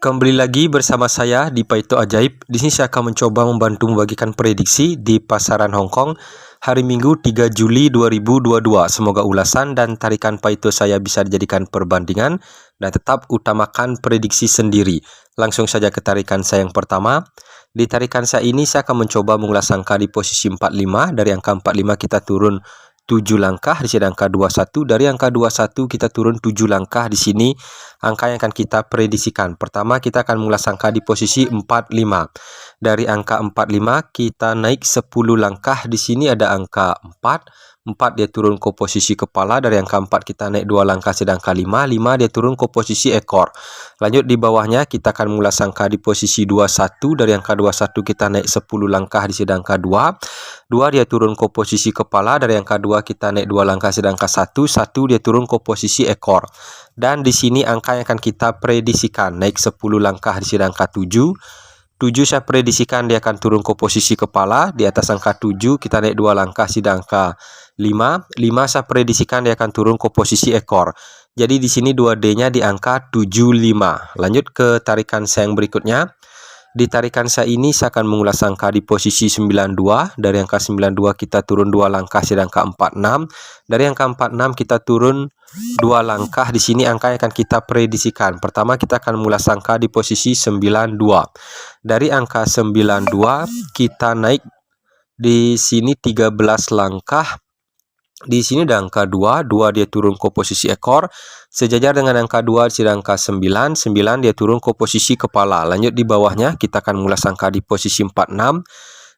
Kembali lagi bersama saya di Paito Ajaib. Di sini saya akan mencoba membantu membagikan prediksi di pasaran Hong Kong hari Minggu 3 Juli 2022. Semoga ulasan dan tarikan Paito saya bisa dijadikan perbandingan dan tetap utamakan prediksi sendiri. Langsung saja ke tarikan saya yang pertama. Di tarikan saya ini saya akan mencoba mengulas angka di posisi 45. Dari angka 45 kita turun 7 langkah, di sini angka 21. Dari angka 21 kita turun 7 langkah. Di sini angka yang akan kita prediksikan. Pertama kita akan mengulas angka di posisi 45. Dari angka 45 kita naik 10 langkah. Di sini ada angka 4. 4 dia turun ke posisi kepala. Dari angka 4 kita naik 2 langkah sedangkan 5. 5 dia turun ke posisi ekor. Lanjut di bawahnya kita akan mengulas angka di posisi 21. Dari angka 21 kita naik 10 langkah di sedangkan 2. 2 dia turun ke posisi kepala. Dari angka 2 kita naik 2 langkah sedangkan 1. 1 dia turun ke posisi ekor. Dan di sini angka yang akan kita prediksikan naik 10 langkah di sedangkan 7. 7 saya prediksikan dia akan turun ke posisi kepala. Di atas angka 7 kita naik 2 langkah sedangkan 5. 5 saya prediksikan dia akan turun ke posisi ekor. Jadi di sini 2D-nya di angka 75. Lanjut ke tarikan saya yang berikutnya. Di tarikan saya ini saya akan mengulas angka di posisi 92. Dari angka 92 kita turun 2 langkah sedangkan 46. Dari angka 46 kita turun 2 langkah. Di sini angka yang akan kita prediksikan. Pertama kita akan mengulas angka di posisi 92. Dari angka 92 kita naik di sini 13 langkah. Di sini ada angka 2, 2 dia turun ke posisi ekor. Sejajar dengan angka 2 di angka 9, 9 dia turun ke posisi kepala. Lanjut di bawahnya kita akan mengulas angka di posisi 46.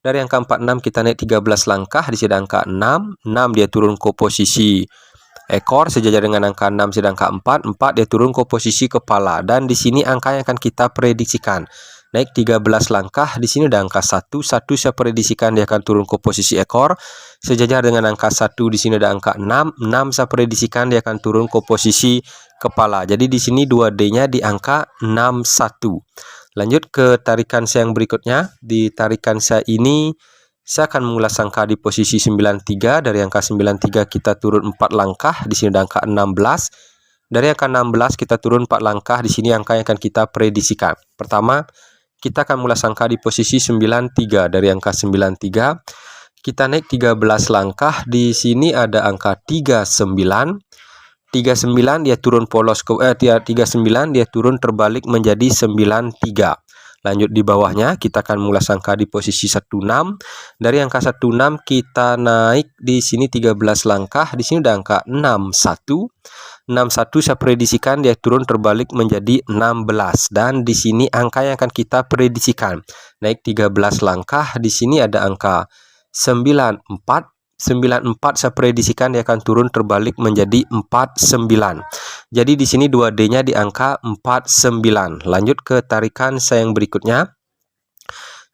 Dari angka 46 kita naik 13 langkah di angka 6, 6 dia turun ke posisi ekor. Sejajar dengan angka 6 sedangkan 4, 4 dia turun ke posisi kepala. Dan di sini angka yang akan kita prediksikan naik 13 langkah. Di sini ada angka 1, 1 saya prediksikan dia akan turun ke posisi ekor. Sejajar dengan angka 1 di sini ada angka 6, 6 saya prediksikan dia akan turun ke posisi kepala. Jadi di sini 2D-nya di angka 61. Lanjut ke tarikan saya yang berikutnya. Di tarikan saya ini saya akan mengulas angka di posisi 93. Dari angka 93 kita turun 4 langkah. Di sini ada angka 16. Dari angka 16 kita turun 4 langkah. Di sini angka yang akan kita prediksikan. Pertama, kita akan mengulas angka di posisi 93. Dari angka 93 kita naik 13 langkah. Di sini ada angka 39. 39 dia turun polos ke 39 dia turun terbalik menjadi 93. Lanjut di bawahnya kita akan mengulas angka di posisi 16. Dari angka 16 kita naik di sini 13 langkah. Di sini ada angka 61. 61 saya prediksikan dia turun terbalik menjadi 16. Dan di sini angka yang akan kita prediksikan naik 13 langkah. Di sini ada angka 94. 94 saya prediksikan dia akan turun terbalik menjadi 49. Jadi di sini 2D-nya di angka 49. Lanjut ke tarikan saya yang berikutnya.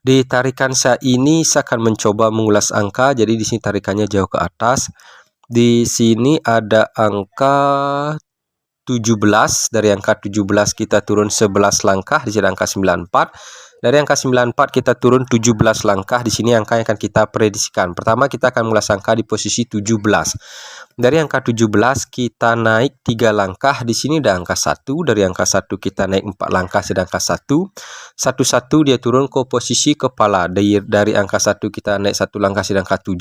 Di tarikan saya ini saya akan mencoba mengulas angka. Jadi di sini tarikannya jauh ke atas. Di sini ada angka 17. Dari angka 17 kita turun 11 langkah. Di sini angka 94. Dari angka 94 kita turun 17 langkah. Di sini angka yang akan kita prediksikan. Pertama kita akan mengulas angka di posisi 17. Dari angka 17 kita naik 3 langkah. Di sini ada angka 1. Dari angka 1 kita naik 4 langkah sedangkan 1. 1 dia turun ke posisi kepala. Dari angka 1 kita naik 1 langkah sedangkan 7.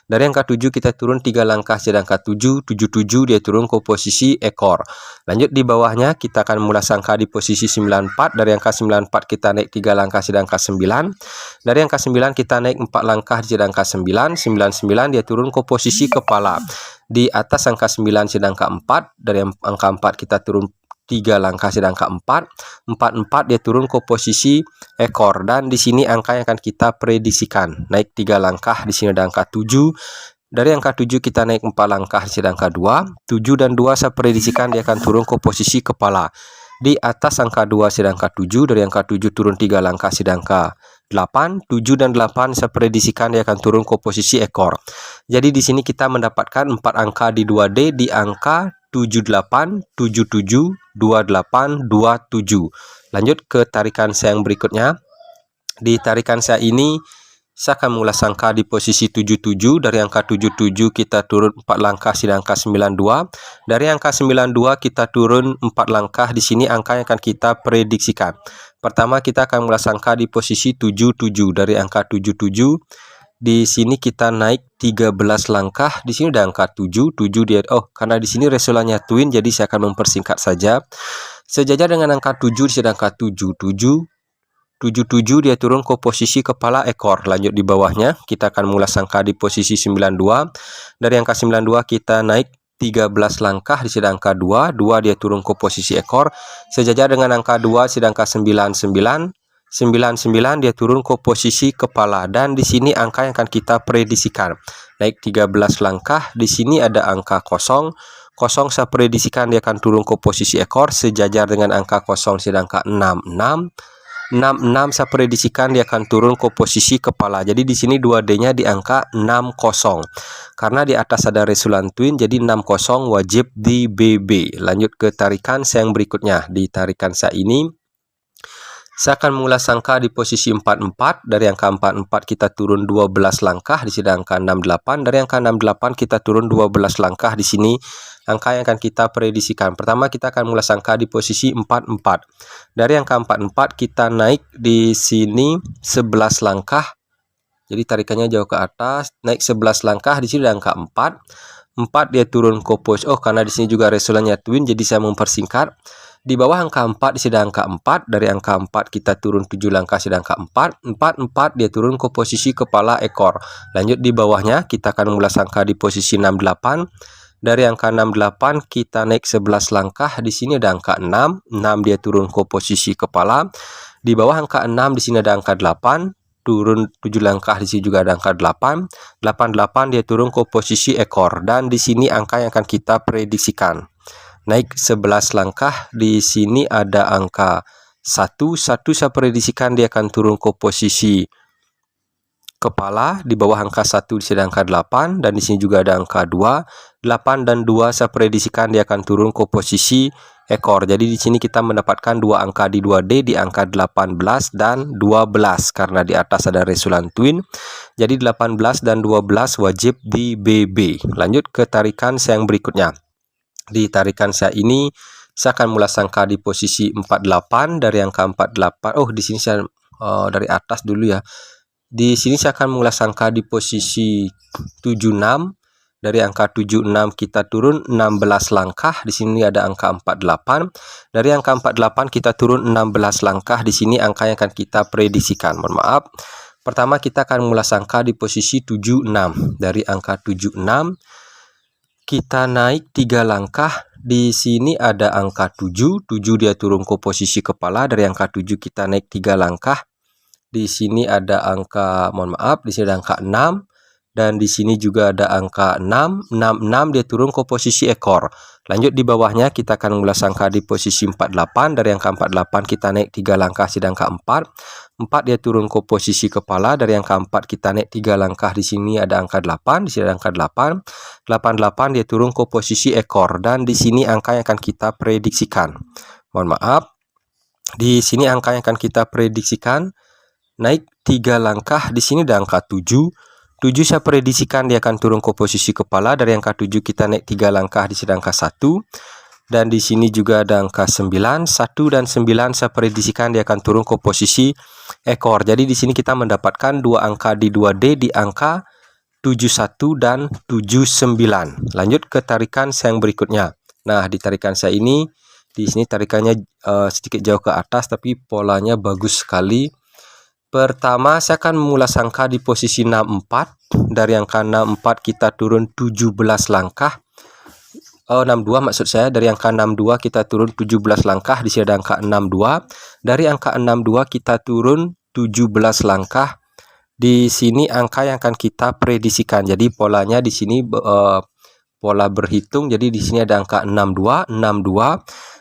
Dari angka 7 kita turun 3 langkah sedangkan 7. 7 dia turun ke posisi ekor. Lanjut di bawahnya kita akan mengulas angka di posisi 94. Dari angka 94 kita naik 3 langkah sedangkan 9. Dari angka 9 kita naik 4 langkah sedangkan 9. 99 dia turun ke posisi kepala. Di atas angka 9 sedangkan 4. Dari angka 4 kita turun 3 langkah sedangkan 4. 44 dia turun ke posisi ekor. Dan di sini angka yang akan kita prediksikan naik 3 langkah. Di sini ada angka 7. Dari angka 7 kita naik 4 langkah sedangkan 2. 7 dan 2 saya prediksikan dia akan turun ke posisi kepala. Di atas angka 2 sedangkan 7. Dari angka 7 turun 3 langkah sedangkan 8. 7 dan 8 saya prediksikan dia akan turun ke posisi ekor. Jadi di sini kita mendapatkan 4 angka di 2D di angka 78, 77, 28, 27. Lanjut ke tarikan saya yang berikutnya. Di tarikan saya ini Saya akan mengulas angka di posisi 77. Dari angka 77 kita turun 4 langkah di angka 92. Dari angka 92 kita turun 4 langkah. Di sini angka yang akan kita prediksikan. Pertama kita akan mengulas angka di posisi 77. Dari angka 77 di sini kita naik 13 langkah. Di sini ada angka 7 dia. Karena di sini resultannya twin, jadi saya akan mempersingkat saja. Sejajar dengan angka 7 di sini ada angka 77 dia turun ke posisi kepala ekor. Lanjut di bawahnya kita akan mengulas angka di posisi 92. Dari angka 92 kita naik 13 langkah. Di sini angka 2 dia turun ke posisi ekor. Sejajar dengan angka 2 sedangkan 99 dia turun ke posisi kepala, dan di sini angka yang akan kita prediksikan. Naik 13 langkah. Di sini ada angka 0. Saya prediksikan dia akan turun ke posisi ekor sejajar dengan angka 0 sedangkan 66 saya prediksikan dia akan turun ke posisi kepala. Jadi di sini 2D-nya di angka 60. Karena di atas ada resultan twin, jadi 60 wajib di BB. Lanjut ke tarikan saya yang berikutnya. Di tarikan saya ini saya akan mengulas angka di posisi 44. Dari angka 44 kita turun 12 langkah. Di sini angka 68. Dari angka 68 kita turun 12 langkah. Di sini angka yang akan kita prediksikan. Pertama kita akan mengulas angka di posisi 44. Dari angka 44 kita naik di sini 11 langkah. Jadi tarikannya jauh ke atas, naik 11 langkah. Di sini ada angka 4 dia turun ke posisi. Karena di sini juga resultannya twin, jadi saya mempersingkat. Di bawah angka 4 di sini angka 4. Dari angka 4 kita turun 7 langkah sedang angka 4 dia turun ke posisi kepala ekor. Lanjut di bawahnya kita akan mengulas angka di posisi 68. Dari angka 68 kita naik 11 langkah. Di sini ada angka 6 dia turun ke posisi kepala. Di bawah angka 6 di sini ada angka 8, turun 7 langkah. Di sini juga ada angka 8 dia turun ke posisi ekor, dan di sini angka yang akan kita prediksikan. Naik 11 langkah. Di sini ada angka 1 saya prediksikan dia akan turun ke posisi kepala. Di bawah angka 1 di sini angka 8, dan di sini juga ada angka 2. 8 dan 2 saya prediksikan dia akan turun ke posisi ekor. Jadi di sini kita mendapatkan dua angka di 2D di angka 18 dan 12 karena di atas ada resultan twin. Jadi 18 dan 12 wajib di BB. Lanjut ke tarikan saya yang berikutnya. Di tarikan saya ini saya akan mulai angka di posisi 48. Dari angka 48 di sini saya dari atas dulu ya. Di sini saya akan mengulas angka di posisi 76. Dari angka 76 kita turun 16 langkah. Di sini ada angka 48. Dari angka 48 kita turun 16 langkah. Di sini angka yang akan kita prediksikan. Mohon maaf. Pertama kita akan mengulas angka di posisi 76. Dari angka 76 kita naik 3 langkah. Di sini ada angka 7 dia turun ke posisi kepala. Dari angka 7 kita naik 3 langkah. Di sini ada angka, di sini ada angka 6, dan di sini juga ada angka 6 dia turun ke posisi ekor. Lanjut di bawahnya kita akan mengulas angka di posisi 48. Dari angka 48 kita naik 3 langkah di angka 4 dia turun ke posisi kepala. Dari angka 4 kita naik 3 langkah. Di sini ada angka 8, di sini ada angka 8 dia turun ke posisi ekor, dan di sini angka yang akan kita prediksikan. Mohon maaf. Di sini angka yang akan kita prediksikan naik 3 langkah. Di sini ada angka 7 saya prediksikan dia akan turun ke posisi kepala. Dari angka 7 kita naik 3 langkah. Di sini angka 1, dan di sini juga ada angka 9. 1 dan 9 saya prediksikan dia akan turun ke posisi ekor. Jadi di sini kita mendapatkan dua angka di 2D di angka 71 dan 79. Lanjut ke tarikan saya yang berikutnya. Nah, di tarikan saya ini di sini tarikannya sedikit jauh ke atas, tapi polanya bagus sekali. Pertama saya akan mengulas angka di posisi 64. Dari angka 64 kita turun 17 langkah. 62 maksud saya. Dari angka 62 kita turun 17 langkah. Di sini ada angka 62. Dari angka 62 kita turun 17 langkah. Di sini angka yang akan kita prediksikan. Jadi polanya di sini pola berhitung. Jadi di sini ada angka 62.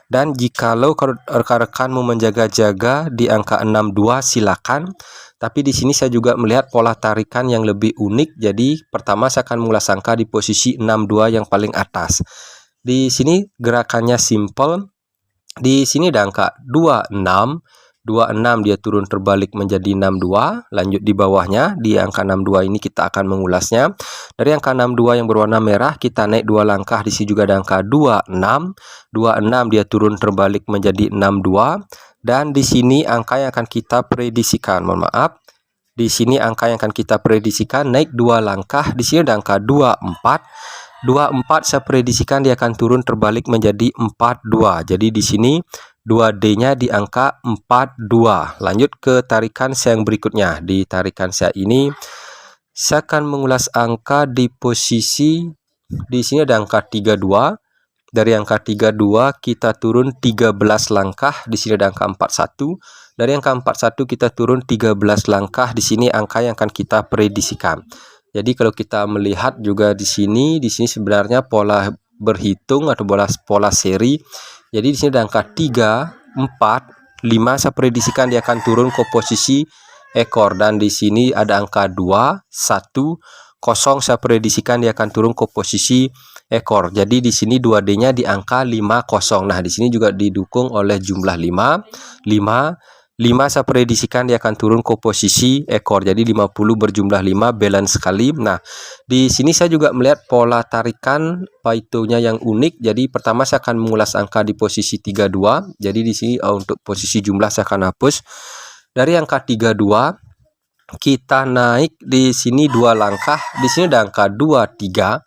Dan jikalau rekan-rekan mau menjaga-jaga di angka 62 silakan. Tapi di sini saya juga melihat pola tarikan yang lebih unik. Jadi pertama saya akan mengulas angka di posisi 62 yang paling atas. Di sini gerakannya simple. Di sini ada angka 26. 26 dia turun terbalik menjadi 62. Lanjut di bawahnya di angka 62 ini kita akan mengulasnya. Dari angka 62 yang berwarna merah kita naik 2 langkah, di sini juga ada angka 26. 26 dia turun terbalik menjadi 62 dan di sini angka yang akan kita prediksikan, mohon maaf. Di sini angka yang akan kita prediksikan naik 2 langkah, di sini ada angka 24. 24 saya prediksikan dia akan turun terbalik menjadi 42. Jadi di sini 2D-nya di angka 42. Lanjut ke tarikan saya yang berikutnya. Di tarikan saya ini saya akan mengulas angka di posisi di sini ada angka 32. Dari angka 32 kita turun 13 langkah, di sini ada angka 41. Dari angka 41 kita turun 13 langkah, di sini angka yang akan kita prediksikan. Jadi kalau kita melihat juga di sini sebenarnya pola berhitung atau pola seri. Jadi di sini ada angka 3, 4, 5 saya prediksikan dia akan turun ke posisi ekor, dan di sini ada angka 2, 1, 0 saya prediksikan dia akan turun ke posisi ekor. Jadi di sini 2D-nya di angka 50. Nah, di sini juga didukung oleh jumlah 5. 5 saya prediksikan dia akan turun ke posisi ekor. Jadi 50 berjumlah 5 balance sekali. Nah, di sini saya juga melihat pola tarikan Pareto-nya yang unik. Jadi pertama saya akan mengulas angka di posisi 32. Jadi di sini untuk posisi jumlah saya akan hapus. Dari angka 32 kita naik di sini 2 langkah. Di sini ada angka 23.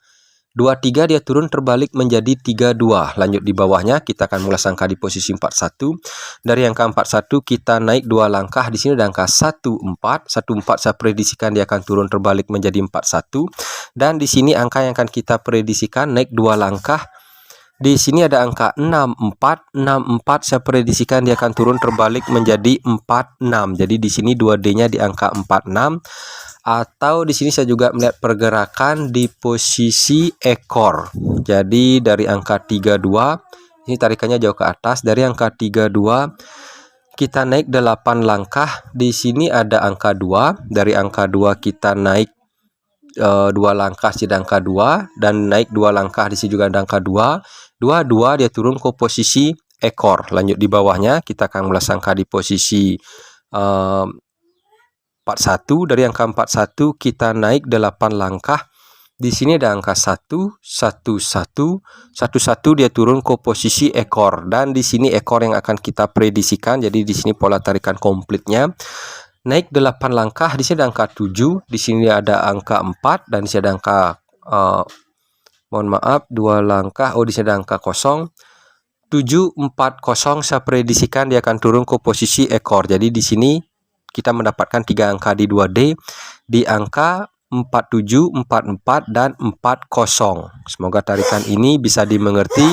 23 dia turun terbalik menjadi 32. Lanjut di bawahnya kita akan mengulas angka di posisi 41. Dari angka 41 kita naik 2 langkah, di sini ada angka 14. 14 saya prediksikan dia akan turun terbalik menjadi 41. Dan di sini angka yang akan kita prediksikan naik 2 langkah. Di sini ada angka 64. 64 saya prediksikan dia akan turun terbalik menjadi 46. Jadi di sini 2D-nya di angka 46. Atau di sini saya juga melihat pergerakan di posisi ekor. Jadi dari angka 32 ini tarikannya jauh ke atas. Dari angka 32 kita naik 8 langkah. Di sini ada angka 2. Dari angka 2 kita naik 2 langkah, di angka 2, dan naik 2 langkah, di sini juga ada angka 2. 2 dia turun ke posisi ekor. Lanjut di bawahnya kita akan mengulas angka di posisi 41. Dari angka 41 kita naik 8 langkah. Di sini ada angka 1, 1, 1, 1, dia turun ke posisi ekor, dan di sini ekor yang akan kita prediksikan. Jadi di sini pola tarikan komplitnya naik 8 langkah. Di sini ada angka 7, di sini ada angka 4, dan di sini ada angka mohon maaf 2 langkah. Di sini ada angka 0. 7, 4, 0 saya prediksikan dia akan turun ke posisi ekor. Jadi di sini kita mendapatkan 3 angka di 2D di angka 47, 44, dan 40. Semoga tarikan ini bisa dimengerti.